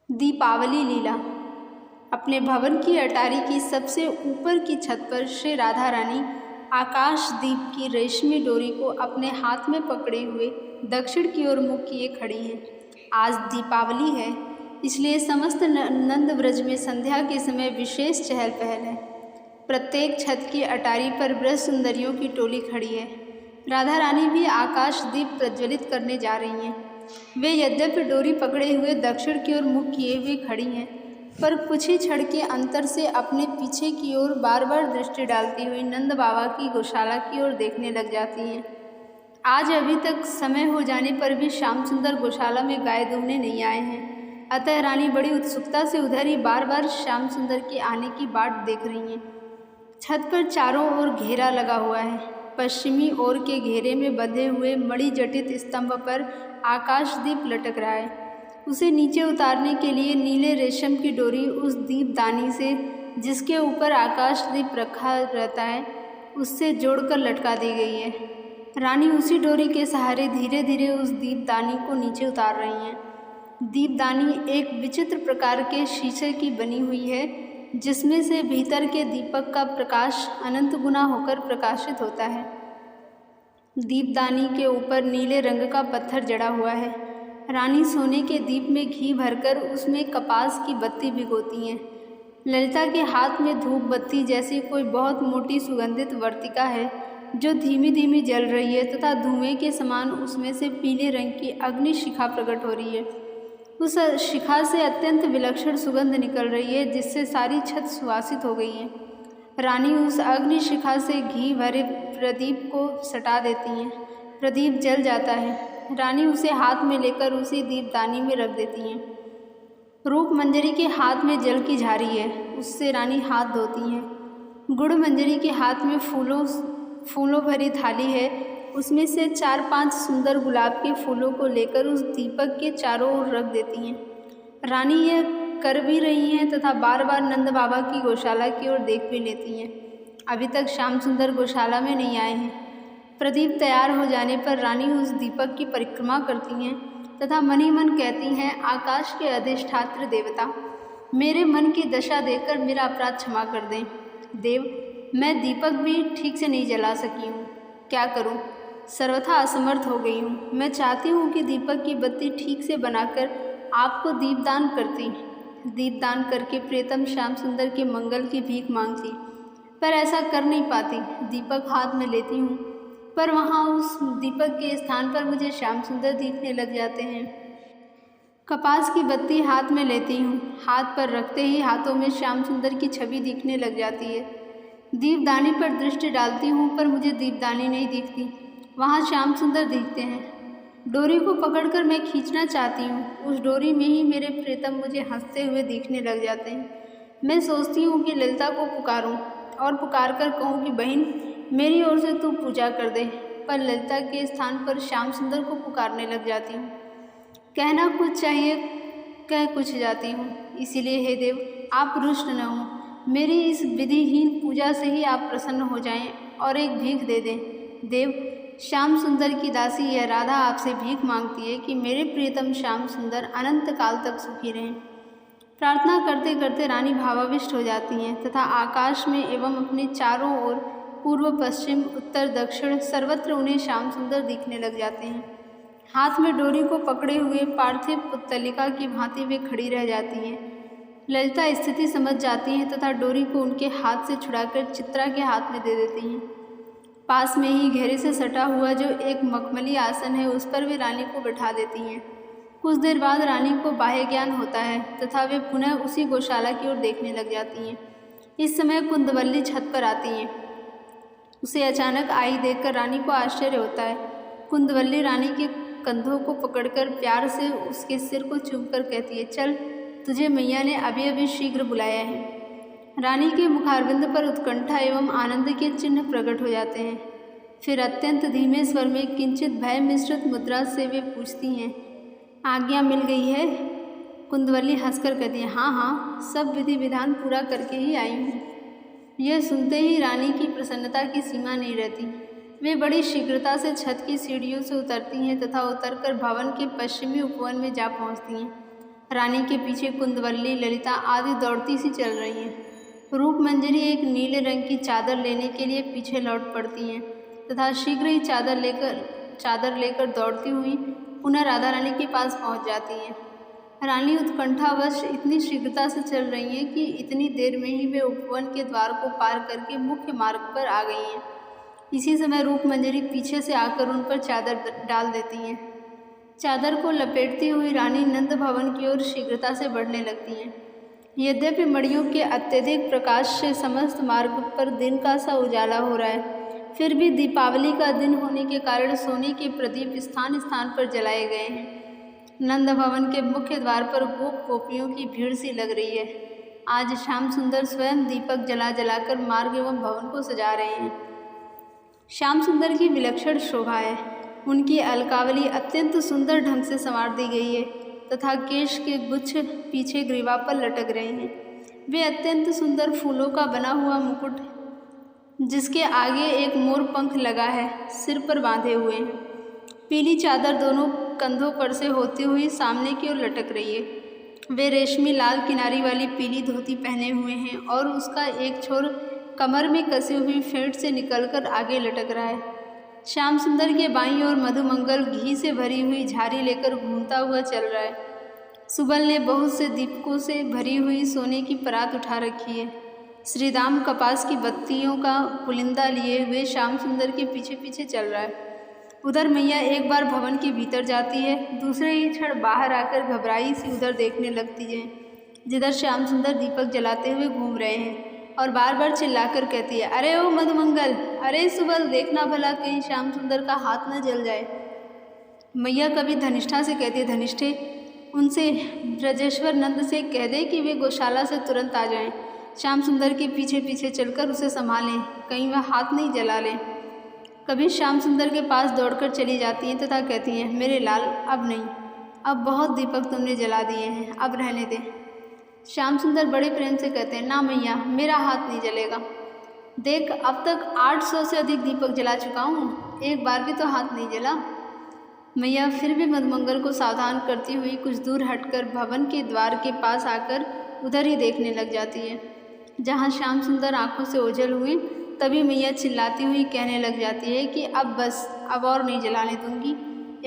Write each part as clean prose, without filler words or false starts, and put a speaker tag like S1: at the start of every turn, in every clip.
S1: दीपावली लीला। अपने भवन की अटारी की सबसे ऊपर की छत पर श्री राधा रानी आकाश दीप की रेशमी डोरी को अपने हाथ में पकड़े हुए दक्षिण की ओर मुख किए खड़ी हैं। आज दीपावली है, इसलिए समस्त नंद व्रज में संध्या के समय विशेष चहल पहल है। प्रत्येक छत की अटारी पर ब्रज सुंदरियों की टोली खड़ी है। राधा रानी भी आकाश दीप प्रज्वलित करने जा रही हैं। वे यद्यपि डोरी पकड़े हुए दक्षिण की ओर मुख किए हुए खड़ी हैं, पर कुछ ही क्षण के अंतर से अपने पीछे की ओर बार बार दृष्टि डालती हुई नंद बाबा की गौशाला की ओर देखने लग जाती हैं। आज अभी तक समय हो जाने पर भी श्याम सुंदर गौशाला में गाय दूहने नहीं आए हैं, अतः रानी बड़ी उत्सुकता से उधर ही बार बार श्याम सुंदर के आने की बाट देख रही हैं। छत पर चारों ओर घेरा लगा हुआ है। पश्चिमी ओर के घेरे में बंधे हुए मणि जटित स्तंभ पर आकाशदीप लटक रहा है। उसे नीचे उतारने के लिए नीले रेशम की डोरी उस दीपदानी से, जिसके ऊपर आकाशदीप रखा रहता है, उससे जोड़कर लटका दी गई है। रानी उसी डोरी के सहारे धीरे धीरे उस दीपदानी को नीचे उतार रही हैं। दीपदानी एक विचित्र प्रकार के शीशे की बनी हुई है, जिसमें से भीतर के दीपक का प्रकाश अनंत गुना होकर प्रकाशित होता है। दीपदानी के ऊपर नीले रंग का पत्थर जड़ा हुआ है। रानी सोने के दीप में घी भरकर उसमें कपास की बत्ती भिगोती हैं। ललिता के हाथ में धूप बत्ती जैसी कोई बहुत मोटी सुगंधित वर्तिका है, जो धीमी धीमी जल रही है तथा धुएं के समान उसमें से पीले रंग की अग्नि शिखा प्रकट हो रही है। उस शिखा से अत्यंत विलक्षण सुगंध निकल रही है, जिससे सारी छत सुवासित हो गई है। रानी उस अग्नि शिखा से घी भरे प्रदीप को सटा देती हैं। प्रदीप जल जाता है। रानी उसे हाथ में लेकर उसी दीपदानी में रख देती हैं। रूप मंजरी के हाथ में जल की झारी है, उससे रानी हाथ धोती हैं। गुड़ मंजरी के हाथ में फूलों भरी थाली है, उसमें से 4-5 सुंदर गुलाब के फूलों को लेकर उस दीपक के चारों ओर रख देती हैं। रानी यह कर भी रही हैं तथा बार बार नंद बाबा की गौशाला की ओर देख भी लेती हैं। अभी तक श्याम सुंदर गौशाला में नहीं आए हैं। प्रदीप तैयार हो जाने पर रानी उस दीपक की परिक्रमा करती हैं तथा मन ही मन कहती हैं, आकाश के अधिष्ठात्र देवता, मेरे मन की दशा देखकर मेरा अपराध क्षमा कर दें। देव, मैं दीपक भी ठीक से नहीं जला सकी हूँ, क्या करूँ, सर्वथा असमर्थ हो गई हूँ। मैं चाहती हूँ कि दीपक की बत्ती ठीक से बनाकर आपको दीपदान करती। दीपदान करके प्रियतम श्याम सुंदर के मंगल की भीख मांगती, पर ऐसा कर नहीं पाती। दीपक हाथ में लेती हूँ, पर वहाँ उस दीपक के स्थान पर मुझे श्याम सुंदर दिखने लग जाते हैं। कपास की बत्ती हाथ में लेती हूँ, हाथ पर रखते ही हाथों में श्याम सुंदर की छवि दिखने लग जाती है। दीपदानी पर दृष्टि डालती हूँ, पर मुझे दीपदानी नहीं दिखती, वहाँ श्याम सुंदर दिखते हैं। डोरी को पकड़कर मैं खींचना चाहती हूँ, उस डोरी में ही मेरे प्रियतम मुझे हंसते हुए दिखने लग जाते हैं। मैं सोचती हूँ कि ललिता को पुकारूँ और पुकार कर कहूँ कि बहन, मेरी ओर से तू पूजा कर दे, पर ललिता के स्थान पर श्याम सुंदर को पुकारने लग जाती हूँ। कहना कुछ चाहिए, कह कुछ जाती हूँ। इसीलिए हे देव, आप रुष्ट न हों, मेरी इस विधिहीन पूजा से ही आप प्रसन्न हो जाएं और एक भीख दे दें। देव, श्याम सुंदर की दासी यह राधा आपसे भीख मांगती है कि मेरे प्रियतम श्याम सुंदर अनंत काल तक सुखी रहें। प्रार्थना करते करते रानी भावाविष्ट हो जाती हैं तथा आकाश में एवं अपने चारों ओर पूर्व पश्चिम उत्तर दक्षिण सर्वत्र उन्हें श्याम सुंदर दिखने लग जाते हैं। हाथ में डोरी को पकड़े हुए पार्थिव पुत्तलिका की भांति वे खड़ी रह जाती हैं। ललिता स्थिति समझ जाती हैं तथा डोरी को उनके हाथ से छुड़ाकर चित्रा के हाथ में दे देती हैं। पास में ही घेरे से सटा हुआ जो एक मखमली आसन है, उस पर वे रानी को बैठा देती हैं। कुछ देर बाद रानी को बाह्य ज्ञान होता है तथा वे पुनः उसी गौशाला की ओर देखने लग जाती हैं। इस समय कुंदवल्ली छत पर आती हैं। उसे अचानक आई देखकर रानी को आश्चर्य होता है। कुंदवल्ली रानी के कंधों को पकड़कर प्यार से उसके सिर को चूमकर कहती है, चल, तुझे मैया ने अभी अभी शीघ्र बुलाया है। रानी के मुखारविंद पर उत्कंठा एवं आनंद के चिन्ह प्रकट हो जाते हैं। फिर अत्यंत धीमे स्वर में किंचित भय मिश्रित मुद्रा से वे पूछती हैं, आज्ञा मिल गई है? कुंदवल्ली हंसकर कहती है, हाँ हाँ, सब विधि विधान पूरा करके ही आई हूँ। यह सुनते ही रानी की प्रसन्नता की सीमा नहीं रहती। वे बड़ी शीघ्रता से छत की सीढ़ियों से उतरती हैं तथा उतरकर भवन के पश्चिमी उपवन में जा पहुँचती हैं। रानी के पीछे कुंदवल्ली, ललिता आदि दौड़ती सी चल रही हैं। रूपमंजरी एक नीले रंग की चादर लेने के लिए पीछे लौट पड़ती हैं तथा शीघ्र ही चादर लेकर दौड़ती हुई पुनः राधा रानी के पास पहुंच जाती हैं। रानी उत्कंठावश इतनी शीघ्रता से चल रही हैं कि इतनी देर में ही वे उपवन के द्वार को पार करके मुख्य मार्ग पर आ गई हैं। इसी समय रूपमंजरी पीछे से आकर उन पर चादर डाल देती हैं। चादर को लपेटती हुई रानी नंद भवन की ओर शीघ्रता से बढ़ने लगती हैं। यद्यपि मड़ियों के अत्यधिक प्रकाश से समस्त मार्ग पर दिन का सा उजाला हो रहा है, फिर भी दीपावली का दिन होने के कारण सोने के प्रदीप स्थान स्थान पर जलाए गए हैं। नंद भवन के मुख्य द्वार पर गोप गोपियों की भीड़ सी लग रही है। आज श्याम सुंदर स्वयं दीपक जलाकर मार्ग एवं भवन को सजा रहे हैं। श्याम सुंदर की विलक्षण शोभा है। उनकी अलकावली अत्यंत सुंदर ढंग से संवार दी गई है तथा केश के गुच्छ पीछे ग्रीवा पर लटक रहे हैं। वे अत्यंत सुंदर फूलों का बना हुआ मुकुट, जिसके आगे एक मोर पंख लगा है, सिर पर बांधे हुए हैं। पीली चादर दोनों कंधों पर से होती हुई सामने की ओर लटक रही है। वे रेशमी लाल किनारी वाली पीली धोती पहने हुए हैं और उसका एक छोर कमर में कसी हुई फेंट से निकलकर आगे लटक रहा है। श्याम सुंदर के बाईं ओर मधुमंगल घी से भरी हुई झारी लेकर घूमता हुआ चल रहा है। सुबल ने बहुत से दीपकों से भरी हुई सोने की परात उठा रखी है। श्रीदाम कपास की बत्तियों का पुलिंदा लिए हुए श्याम सुंदर के पीछे पीछे चल रहा है। उधर मैया एक बार भवन के भीतर जाती है, दूसरे ही क्षण बाहर आकर घबराई सी उधर देखने लगती है जिधर श्याम सुंदर दीपक जलाते हुए घूम रहे हैं, और बार बार चिल्लाकर कहती है, अरे ओ मधुमंगल, अरे सुबल, देखना भला कहीं श्याम सुंदर का हाथ न जल जाए। मैया कभी धनिष्ठा से कहती है, धनिष्ठे, उनसे ब्रजेश्वर नंद से कह दे कि वे गौशाला से तुरंत आ जाएं। श्याम सुंदर के पीछे पीछे चलकर उसे संभालें, कहीं वह हाथ नहीं जला ले। कभी श्याम सुंदर के पास दौड़कर चली जाती हैं तथा कहती हैं, मेरे लाल, अब नहीं, अब बहुत दीपक तुमने जला दिए हैं, अब रहने दे। श्याम सुंदर बड़े प्रेम से कहते हैं, ना मैया, मेरा हाथ नहीं जलेगा। देख, अब तक 800 से अधिक दीपक जला चुका हूँ, एक बार भी तो हाथ नहीं जला। मैया फिर भी मधुमंगल को सावधान करती हुई कुछ दूर हटकर भवन के द्वार के पास आकर उधर ही देखने लग जाती है। जहाँ श्याम सुंदर आंखों से ओझल हुए, तभी मैया चिल्लाती हुई कहने लग जाती है कि अब बस, अब और नहीं जलाने दूंगी,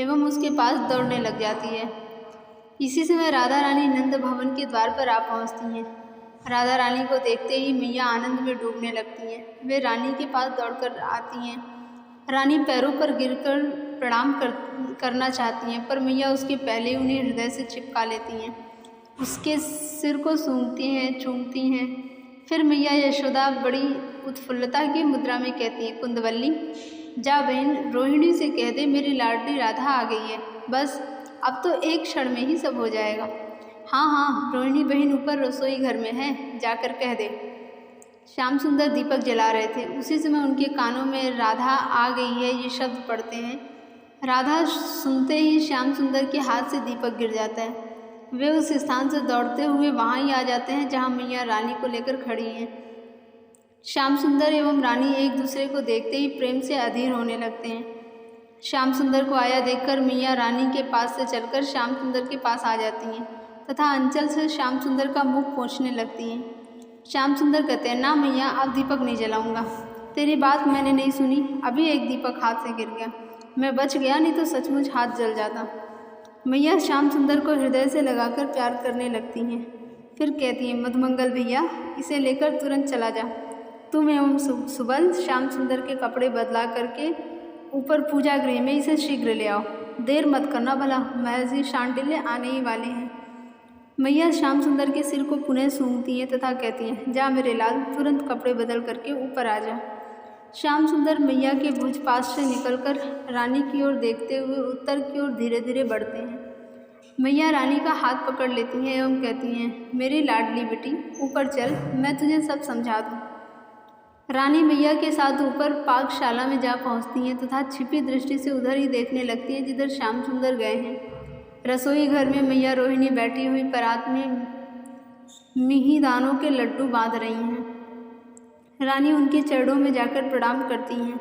S1: एवं उसके पास दौड़ने लग जाती है। इसी समय राधा रानी नंद भवन के द्वार पर आ पहुँचती हैं। राधा रानी को देखते ही मैया आनंद में डूबने लगती हैं। वे रानी के पास दौड़कर आती हैं। रानी पैरों पर गिरकर प्रणाम करना चाहती हैं, पर मैया उसके पहले उन्हें हृदय से चिपका लेती हैं। उसके सिर को सूंघती हैं, चूमती हैं। फिर मैया यशोदा बड़ी उत्फुल्लता की मुद्रा में कहती हैं, कुंदवल्ली, जा बहन, रोहिणी से कह दे मेरी लाडली राधा आ गई है, बस अब तो एक क्षण में ही सब हो जाएगा। हाँ हाँ, रोहिणी बहन ऊपर रसोई घर में है, जाकर कह दे। श्याम सुंदर दीपक जला रहे थे। उसी समय उनके कानों में राधा आ गई है ये शब्द पड़ते हैं। राधा सुनते ही श्याम सुंदर के हाथ से दीपक गिर जाता है। वे उस स्थान से दौड़ते हुए वहाँ ही आ जाते हैं जहाँ मैया रानी को लेकर खड़ी हैं। श्याम सुंदर एवं रानी एक दूसरे को देखते ही प्रेम से अधीर होने लगते हैं। श्याम सुंदर को आया देखकर मैया रानी के पास से चलकर श्याम सुंदर के पास आ जाती हैं तथा अंचल से श्याम सुंदर का मुख पोंछने लगती हैं। श्याम सुंदर कहते हैं, ना मैया, अब दीपक नहीं जलाऊंगा। तेरी बात मैंने नहीं सुनी, अभी एक दीपक हाथ से गिर गया, मैं बच गया, नहीं तो सचमुच हाथ जल जाता। मैया श्याम सुंदर को हृदय से लगाकर प्यार करने लगती हैं। फिर कहती हैं, मधुमंगल भैया, इसे लेकर तुरंत चला जा। तुम एवं सुबल श्याम सुंदर के कपड़े बदला करके ऊपर पूजा गृह में इसे शीघ्र ले आओ। देर मत करना भला, महर्षि शांडिल्य आने ही वाले हैं। मैया श्याम सुंदर के सिर को पुनः सूंघती हैं तथा कहती हैं, जा मेरे लाल, तुरंत कपड़े बदल करके ऊपर आ जा। श्याम सुंदर मैया के भुज पास से निकलकर रानी की ओर देखते हुए उत्तर की ओर धीरे धीरे बढ़ते हैं। मैया रानी का हाथ पकड़ लेती हैं एवं कहती हैं, मेरी लाडली बेटी, ऊपर चल, मैं तुझे सब समझा दूँ। रानी मैया के साथ ऊपर पाकशाला में जा पहुँचती हैं तथा छिपी दृष्टि से उधर ही देखने लगती हैं जिधर श्याम सुंदर गए हैं। रसोई घर में मैया रोहिणी बैठी हुई परात में मिही दानों के लड्डू बांध रही हैं। रानी उनके चरणों में जाकर प्रणाम करती हैं।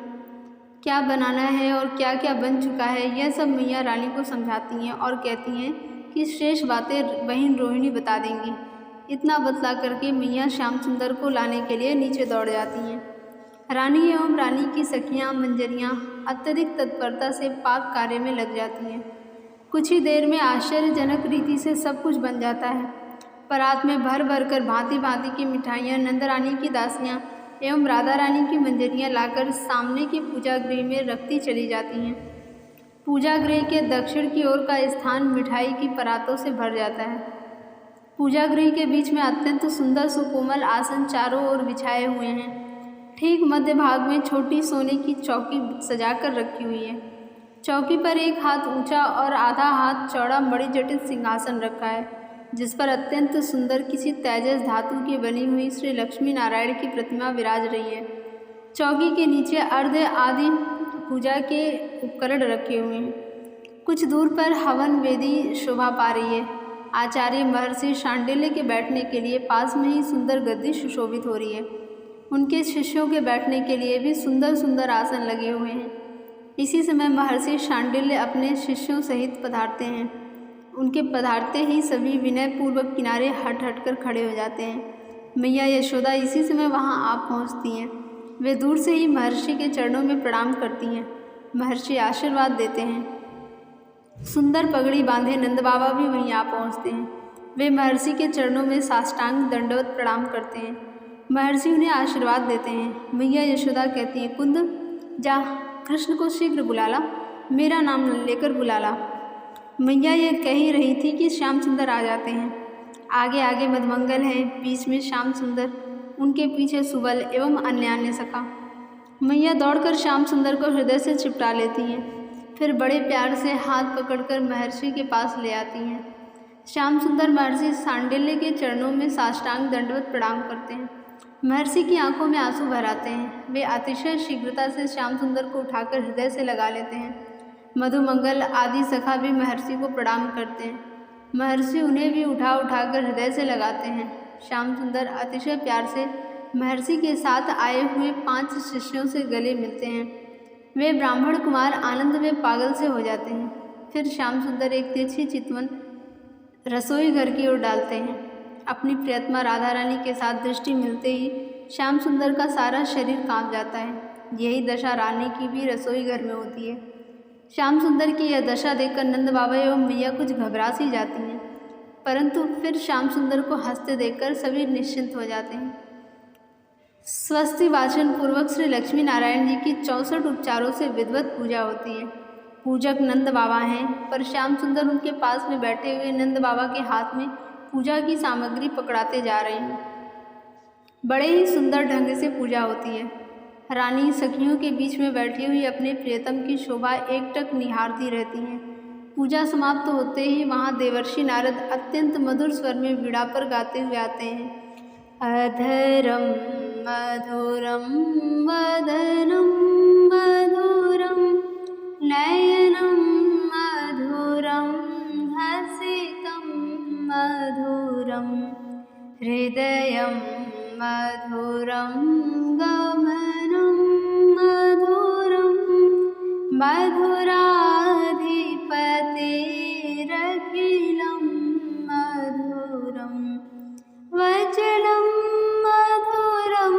S1: क्या बनाना है और क्या क्या बन चुका है, यह सब मैया रानी को समझाती हैं और कहती हैं कि शेष बातें बहन रोहिणी बता देंगी। इतना बतला करके मैया श्याम सुंदर को लाने के लिए नीचे दौड़ जाती हैं। रानी एवं रानी की सखियां मंजरियां अत्यधिक तत्परता से पाक कार्य में लग जाती हैं। कुछ ही देर में आश्चर्यजनक रीति से सब कुछ बन जाता है। परात में भर भर कर भांति भांति की मिठाइयाँ नंद रानी की दासियाँ एवं राधा रानी की मंजरियाँ लाकर सामने के पूजा गृह में रखती चली जाती हैं। पूजा गृह के दक्षिण की ओर का स्थान मिठाई की परातों से भर जाता है। पूजा गृह के बीच में अत्यंत सुंदर सुकोमल आसन चारों ओर बिछाए हुए हैं। ठीक मध्य भाग में छोटी सोने की चौकी सजाकर रखी हुई है। चौकी पर एक हाथ ऊंचा और आधा हाथ चौड़ा मणिजटित सिंहासन रखा है, जिस पर अत्यंत सुंदर किसी तेजस धातु की बनी हुई श्री लक्ष्मी नारायण की प्रतिमा विराज रही है। चौकी के नीचे अर्ध आदि पूजा के उपकरण रखे हुए हैं। कुछ दूर पर हवन वेदी शोभा पा रही है। आचार्य महर्षि शांडिल्य के बैठने के लिए पास में ही सुंदर गद्दी सुशोभित हो रही है। उनके शिष्यों के बैठने के लिए भी सुंदर सुंदर आसन लगे हुए हैं। इसी समय महर्षि शांडिल्य अपने शिष्यों सहित पधारते हैं। उनके पधारते ही सभी विनय पूर्वक किनारे हट हट कर खड़े हो जाते हैं। मैया यशोदा इसी समय वहां आ पहुंचती हैं। वे दूर से ही महर्षि के चरणों में प्रणाम करती हैं। महर्षि आशीर्वाद देते हैं। सुंदर पगड़ी बांधे नंद बाबा भी वहीं आ पहुंचते हैं। वे महर्षि के चरणों में साष्टांग दंडवत प्रणाम करते हैं। महर्षि उन्हें आशीर्वाद देते हैं। मैया यशोदा कहती हैं, कुंद जा, कृष्ण को शीघ्र बुला ला, मेरा नाम लेकर बुला ला। मैया ये कह ही रही थी कि श्याम सुंदर आ जाते हैं। आगे आगे मधुमंगल है, बीच में श्याम सुंदर, उनके पीछे सुबल एवं अन्यान्य सखा। मैया दौड़कर श्याम सुंदर को हृदय से चिपटा लेती हैं। फिर बड़े प्यार से हाथ पकड़कर महर्षि के पास ले आती हैं। श्याम सुंदर महर्षि शांडिल्य के चरणों में साष्टांग दंडवत प्रणाम करते हैं। महर्षि की आंखों में आंसू भर आते हैं। वे अतिशय शीघ्रता से श्याम सुंदर को उठाकर हृदय से लगा लेते हैं। मधुमंगल आदि सखा भी महर्षि को प्रणाम करते हैं। महर्षि उन्हें भी उठा उठाकर हृदय से लगाते हैं। श्याम सुंदर अतिशय प्यार से महर्षि के साथ आए हुए 5 शिष्यों से गले मिलते हैं। वे ब्राह्मण कुमार आनंद में पागल से हो जाते हैं। फिर श्याम सुंदर एक तिरछी चितवन रसोई घर की ओर डालते हैं। अपनी प्रियतमा राधा रानी के साथ दृष्टि मिलते ही श्याम सुंदर का सारा शरीर कांप जाता है। यही दशा रानी की भी रसोई घर में होती है। श्याम सुंदर की यह दशा देखकर नंद बाबा एवं मैया कुछ घबरा सी जाती हैं, परंतु फिर श्याम सुंदर को हंसते देखकर सभी निश्चिंत हो जाते हैं। स्वस्ति वाचन पूर्वक श्री लक्ष्मी नारायण जी की 64 उपचारों से विधिवत पूजा होती है। पूजक नंद बाबा हैं, पर श्याम सुंदर उनके पास में बैठे हुए नंद बाबा के हाथ में पूजा की सामग्री पकड़ाते जा रहे हैं। बड़े ही सुंदर ढंग से पूजा होती है। रानी सखियों के बीच में बैठी हुई अपने प्रियतम की शोभा एकटक निहारती रहती हैं। पूजा समाप्त होते ही वहाँ देवर्षि नारद अत्यंत मधुर स्वर में वीणा पर गाते हुए आते हैं। अधरम मधुरम वदनम मधुरम नयनम मधुरम हसितम मधुरम हृदयम मधुरम गमनम मधुरम मधुराधिपतेरखिलं मधुरम वचनं मधुरं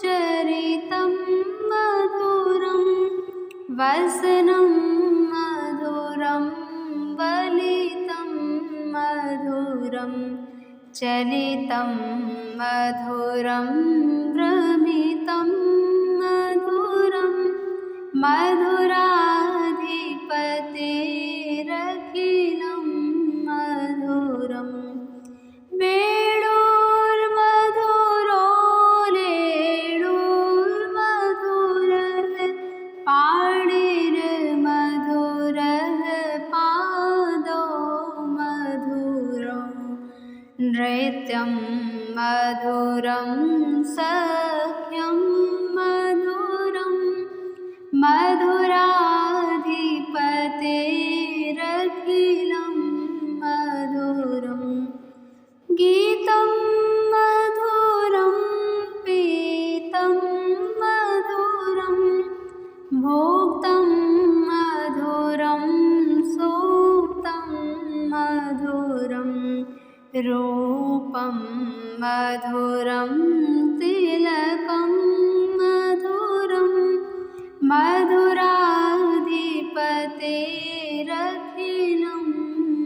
S1: चरितं मधुरं वसनं मधुरं वलितं मधुरं चलितं मधुरं भ्रमितं मधुरं मधुराधिपतेरखिलं मधुरं वेणुर्मधुरो रेणुर्मधुरः पाणिर्मधुरः पादौ मधुरौ नृत्यं मधुरं सख्यं मधुरं मधुराधिपतेरखिलं मधुरं गीतं मधुरं पीतं मधुरं भोक्तं मधुरं सूक्तं मधुरम् रूपं मधुरं तिलकं मधुरं मधुराधिपतेरखिलं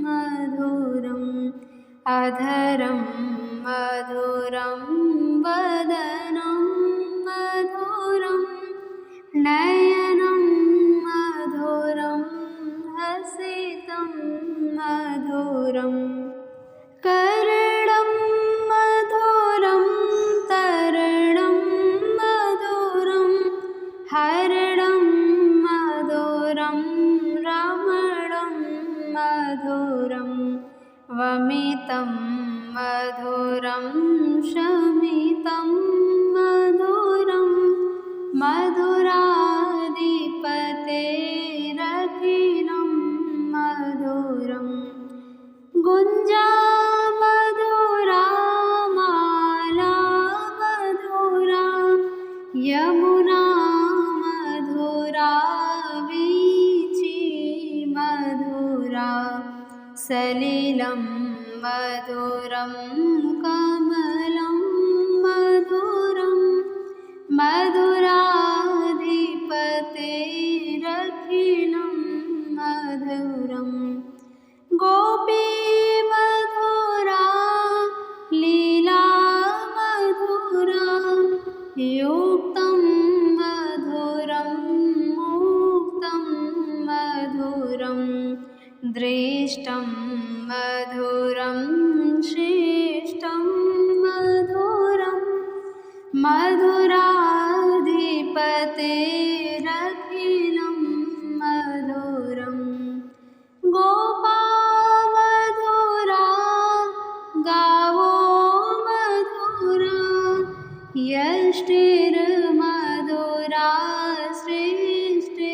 S1: मधुरम् अधरं मधुरं वदनं मधुरं नयनं मधुरं हसितं मधुरम् कर्णं मधुरं तरणं मधुरं हरणं मधुरं रमणं मधुरं वमितं मधुरं शमितं मधुरं मधुराधिपतेरखिलं मधुरम् गुञ्जा मधुरा माला मधुरा यमुना मधुरा वीची मधुरा सलिलं मधुरं कमलं मधुरं मधुराधिपतेरखिलं मधुरम् गोपी मधुरा लीला मधुरा युक्तं मधुरं मुक्तं मधुरं दृष्टं मधुरं श्रेष्ठं मधुरं मधुराधिपतेरखिलं मधुरम् गोपा मधुरा गावो मधुरा यष्टिर्मधुरा सृष्टिर्मधुरा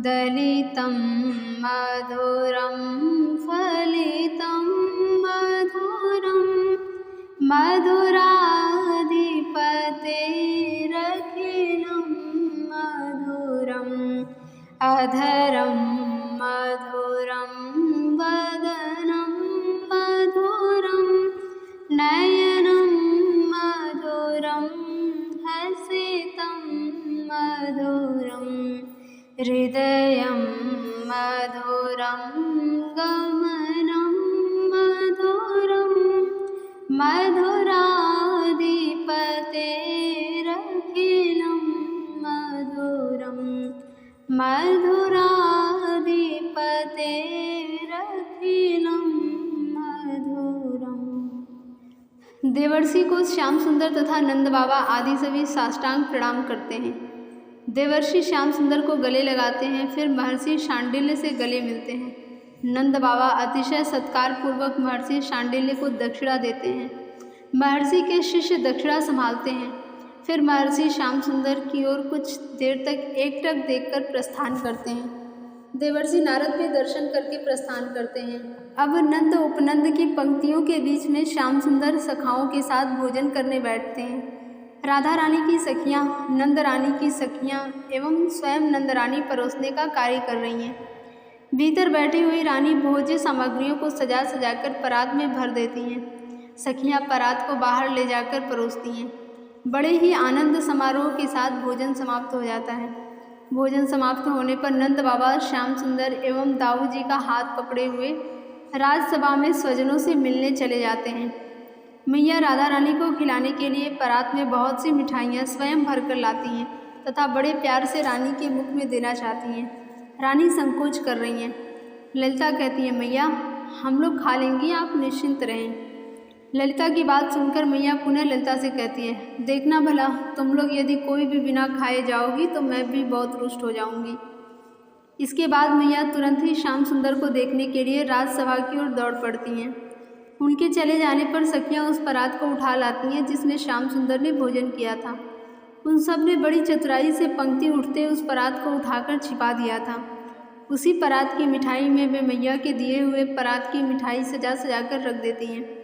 S1: दलितं मधुरं फलितं मधुरं मधुराधिपतेरखिलं मधुरम् अधरं मधुरं वदनं मधुरं नयनं मधुरं हसितं मधुरं हृदयं मधुरं गमनं मधुरं मधुराधिपतेरखिलं मधुरम् मधुराधिपतेरखिलं मधुरम्। देवर्षि को श्याम सुंदर तथा नंद बाबा आदि सभी साष्टांग प्रणाम करते हैं। देवर्षि श्याम सुंदर को गले लगाते हैं, फिर महर्षि शांडिल्य से गले मिलते हैं। नंद बाबा अतिशय सत्कार पूर्वक महर्षि शांडिल्य को दक्षिणा देते हैं। महर्षि के शिष्य दक्षिणा संभालते हैं। फिर महर्षि श्याम सुंदर की ओर कुछ देर तक एकटक देखकर प्रस्थान करते हैं। देवर्षि नारद भी दर्शन करके प्रस्थान करते हैं। अब नंद उपनंद की पंक्तियों के बीच में श्याम सुंदर सखाओं के साथ भोजन करने बैठते हैं। राधा रानी की सखियाँ, नंद रानी की सखियाँ एवं स्वयं नंद रानी परोसने का कार्य कर रही हैं। भीतर बैठी हुई रानी भोज्य सामग्रियों को सजा सजाकर परात में भर देती हैं। सखियाँ परात को बाहर ले जाकर परोसती हैं। बड़े ही आनंद समारोह के साथ भोजन समाप्त हो जाता है। भोजन समाप्त होने पर नंद बाबा श्याम सुंदर एवं दाऊ जी का हाथ पकड़े हुए राजसभा में स्वजनों से मिलने चले जाते हैं। मैया राधा रानी को खिलाने के लिए परात में बहुत सी मिठाइयाँ स्वयं भर कर लाती हैं तथा बड़े प्यार से रानी के मुख में देना चाहती हैं। रानी संकोच कर रही हैं। ललिता कहती है, मैया हम लोग खा लेंगी, आप निश्चिंत रहें। ललिता की बात सुनकर मैया पुनः ललिता से कहती है, देखना भला तुम लोग यदि कोई भी बिना खाए जाओगी तो मैं भी बहुत रुष्ट हो जाऊंगी। इसके बाद मैया तुरंत ही श्याम सुंदर को देखने के लिए राजसभा की ओर दौड़ पड़ती हैं। उनके चले जाने पर सखियाँ उस परात को उठा लाती हैं जिसमें श्याम सुंदर ने भोजन किया था। उन सब ने बड़ी चतुराई से पंक्ति उठते उस परात को उठाकर छिपा दिया था। उसी परात की मिठाई में वे मैया के दिए हुए परात की मिठाई सजा सजा कर रख देती हैं।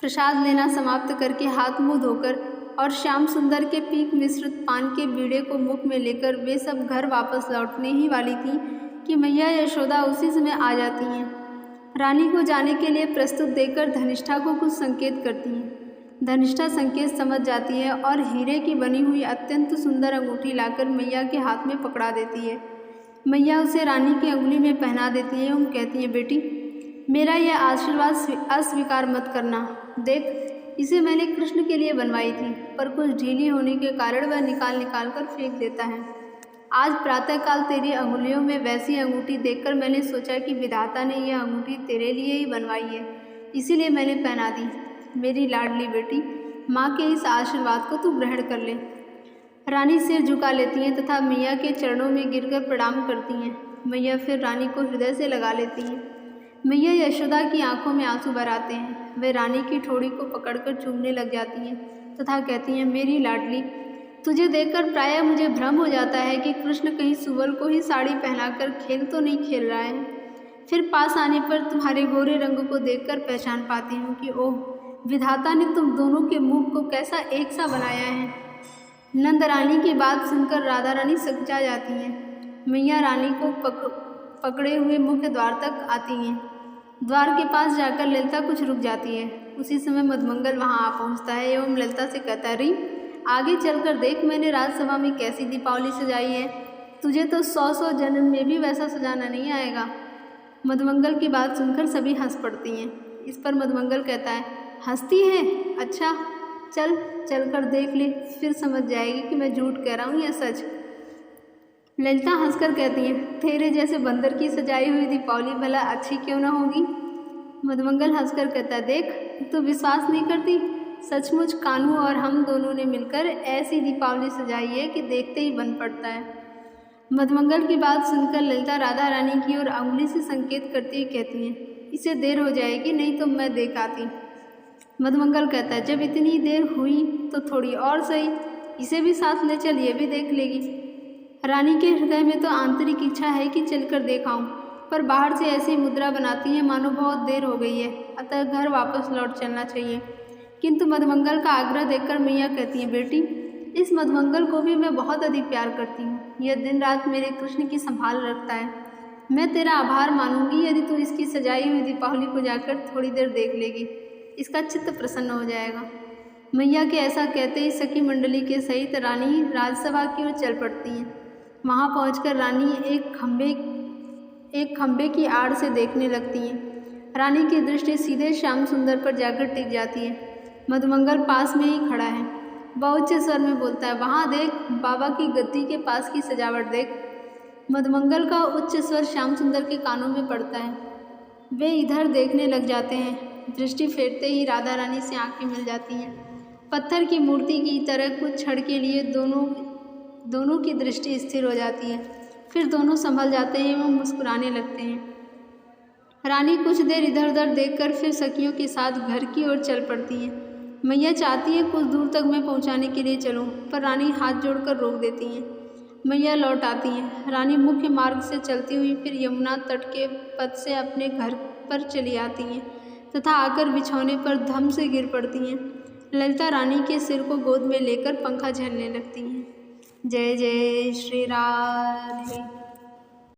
S1: प्रसाद लेना समाप्त करके हाथ मुँह धोकर और श्याम सुंदर के पीक मिश्रित पान के बीड़े को मुख में लेकर वे सब घर वापस लौटने ही वाली थी कि मैया यशोदा उसी समय आ जाती हैं। रानी को जाने के लिए प्रस्तुत देकर धनिष्ठा को कुछ संकेत करती हैं। धनिष्ठा संकेत समझ जाती है और हीरे की बनी हुई अत्यंत सुंदर अंगूठी लाकर मैया के हाथ में पकड़ा देती है। मैया उसे रानी की अंगुली में पहना देती है एवं कहती हैं, बेटी मेरा यह आशीर्वाद अस्वीकार मत करना। देख, इसे मैंने कृष्ण के लिए बनवाई थी, पर कुछ ढीली होने के कारण वह निकाल कर फेंक देता है। आज प्रातःकाल तेरी अंगुलियों में वैसी अंगूठी देखकर मैंने सोचा कि विधाता ने यह अंगूठी तेरे लिए ही बनवाई है, इसीलिए मैंने पहना दी। मेरी लाडली बेटी, माँ के इस आशीर्वाद को तू ग्रहण कर ले। रानी सिर झुका लेती हैं तथा मैया के चरणों में गिरकर प्रणाम करती हैं। मैया फिर रानी को हृदय से लगा लेती हैं। मैया यशोदा की आंखों में आंसू भर आते हैं। वे रानी की ठोड़ी को पकड़कर चूमने लग जाती हैं तथा कहती हैं, मेरी लाडली, तुझे देखकर प्रायः मुझे भ्रम हो जाता है कि कृष्ण कहीं सुबल को ही साड़ी पहनाकर खेल तो नहीं खेल रहा है। फिर पास आने पर तुम्हारे गोरे रंग को देखकर पहचान पाती हूँ कि ओह, विधाता ने तुम दोनों के मुख को कैसा एक सा बनाया है। नंद रानी की बात सुनकर राधा रानी सकुचा जाती हैं। मैया रानी को पकड़े हुए मुख्य द्वार तक आती हैं। द्वार के पास जाकर ललिता कुछ रुक जाती है। उसी समय मधुमंगल वहां आ पहुंचता है एवं ललिता से कहता है, री आगे चलकर देख, मैंने राजसभा में कैसी दीपावली सजाई है। तुझे तो 100 जन्म में भी वैसा सजाना नहीं आएगा। मधुमंगल की बात सुनकर सभी हंस पड़ती हैं। इस पर मधुमंगल कहता है, हंसती है? अच्छा, चल कर देख ले, फिर समझ जाएगी कि मैं झूठ कह रहा हूँ या सच। ललिता हंसकर कहती है, तेरे जैसे बंदर की सजाई हुई दीपावली भला अच्छी क्यों ना होगी। मधुमंगल हंसकर कहता है, देख, तू विश्वास नहीं करती? सचमुच कान्हू और हम दोनों ने मिलकर ऐसी दीपावली सजाई है कि देखते ही बन पड़ता है। मधुमंगल की बात सुनकर ललिता राधा रानी की ओर अंगुली से संकेत करती हुई कहती है, इसे देर हो जाएगी, नहीं तो मैं देख आती। मधुमंगल कहता है, जब इतनी देर हुई तो थोड़ी और सही, इसे भी साथ ले चल, ये भी देख लेगी। रानी के हृदय में तो आंतरिक इच्छा है कि चलकर देखाऊं, पर बाहर से ऐसी मुद्रा बनाती है मानो बहुत देर हो गई है, अतः घर वापस लौट चलना चाहिए। किंतु मधुमंगल का आग्रह देखकर मैया कहती हैं, बेटी, इस मधुमंगल को भी मैं बहुत अधिक प्यार करती हूँ। यह दिन रात मेरे कृष्ण की संभाल रखता है। मैं तेरा आभार मानूंगी यदि तू इसकी सजाई हुई दीपावली को जाकर थोड़ी देर देख लेगी, इसका चित्त प्रसन्न हो जाएगा। मैया के ऐसा कहते ही सखी मंडली के सहित रानी राजसभा की ओर चल पड़ती हैं। वहाँ पहुंचकर रानी एक खंभे की आड़ से देखने लगती हैं। रानी की दृष्टि सीधे श्याम सुंदर पर जाकर टिक जाती है। मधुमंगल पास में ही खड़ा है। वह उच्च स्वर में बोलता है, वहाँ देख, बाबा की गद्दी के पास की सजावट देख। मधुमंगल का उच्च स्वर श्याम सुंदर के कानों में पड़ता है। वे इधर देखने लग जाते हैं। दृष्टि फेरते ही राधा रानी से आंखें मिल जाती हैं। पत्थर की मूर्ति की तरह कुछ क्षण के लिए दोनों की दृष्टि स्थिर हो जाती है। फिर दोनों संभल जाते हैं एवं मुस्कुराने लगते हैं। रानी कुछ देर इधर उधर देखकर फिर सखियों के साथ घर की ओर चल पड़ती हैं। मैया चाहती है कुछ दूर तक मैं पहुंचाने के लिए चलूं, पर रानी हाथ जोड़कर रोक देती हैं। मैया लौट आती हैं। रानी मुख्य मार्ग से चलती हुई फिर यमुना तट के पथ से अपने घर पर चली आती हैं तथा आकर बिछौने पर धम से गिर पड़ती हैं। ललिता रानी के सिर को गोद में लेकर पंखा झेलने लगती हैं। जय जय श्री राधे।